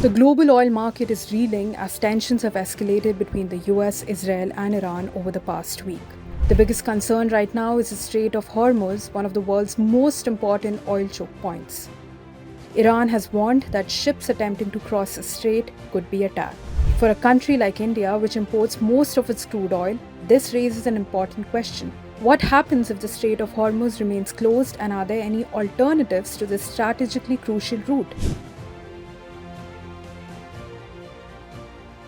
The global oil market is reeling as tensions have escalated between the US, Israel, and Iran over the past week. The biggest concern right now is the Strait of Hormuz, one of the world's most important oil choke points. Iran has warned that ships attempting to cross the strait could be attacked. For a country like India, which imports most of its crude oil, this raises an important question. What happens if the Strait of Hormuz remains closed, and are there any alternatives to this strategically crucial route?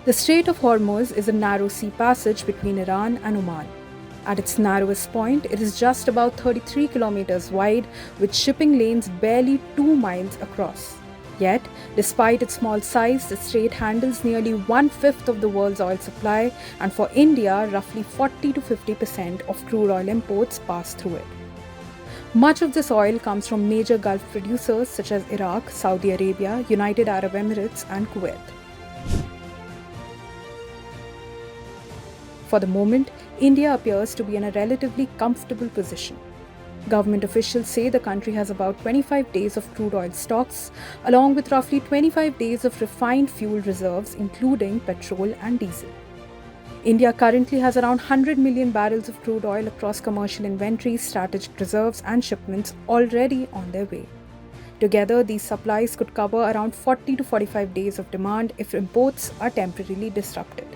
The Strait of Hormuz is a narrow sea passage between Iran and Oman. At its narrowest point, it is just about 33 kilometers wide, with shipping lanes barely 2 miles across. Yet, despite its small size, the strait handles nearly 1/5 of the world's oil supply, and for India, roughly 40 to 50% of crude oil imports pass through it. Much of this oil comes from major Gulf producers such as Iraq, Saudi Arabia, United Arab Emirates, and Kuwait. For the moment, India appears to be in a relatively comfortable position. Government officials say the country has about 25 days of crude oil stocks, along with roughly 25 days of refined fuel reserves, including petrol and diesel. India currently has around 100 million barrels of crude oil across commercial inventories, strategic reserves, and shipments already on their way. Together, these supplies could cover around 40 to 45 days of demand if imports are temporarily disrupted.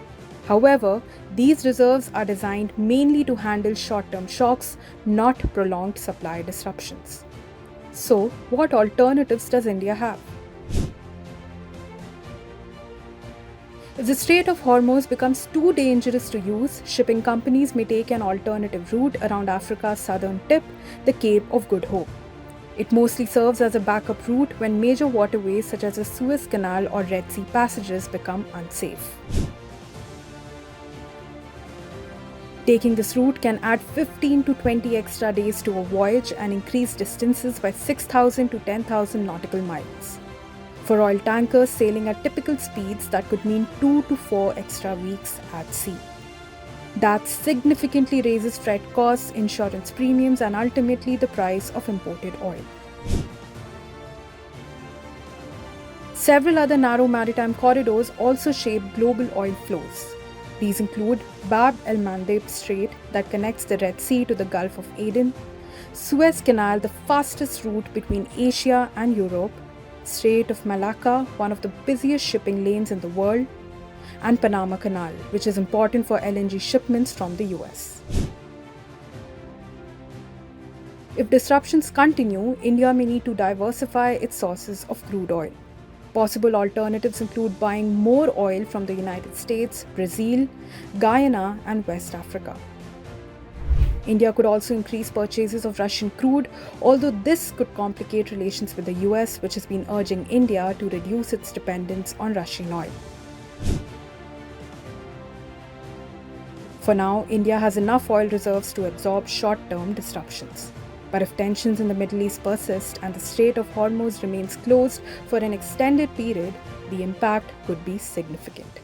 However, these reserves are designed mainly to handle short-term shocks, not prolonged supply disruptions. So, what alternatives does India have? If the Strait of Hormuz becomes too dangerous to use, shipping companies may take an alternative route around Africa's southern tip, the Cape of Good Hope. It mostly serves as a backup route when major waterways such as the Suez Canal or Red Sea passages become unsafe. Taking this route can add 15 to 20 extra days to a voyage and increase distances by 6,000 to 10,000 nautical miles. For oil tankers sailing at typical speeds, that could mean 2 to 4 extra weeks at sea. That significantly raises freight costs, insurance premiums, and ultimately the price of imported oil. Several other narrow maritime corridors also shape global oil flows. These include Bab el-Mandeb Strait that connects the Red Sea to the Gulf of Aden, Suez Canal, the fastest route between Asia and Europe, Strait of Malacca, one of the busiest shipping lanes in the world, and Panama Canal, which is important for LNG shipments from the US. If disruptions continue, India may need to diversify its sources of crude oil. Possible alternatives include buying more oil from the United States, Brazil, Guyana, and West Africa. India could also increase purchases of Russian crude, although this could complicate relations with the US, which has been urging India to reduce its dependence on Russian oil. For now, India has enough oil reserves to absorb short-term disruptions. But if tensions in the Middle East persist and the Strait of Hormuz remains closed for an extended period, the impact could be significant.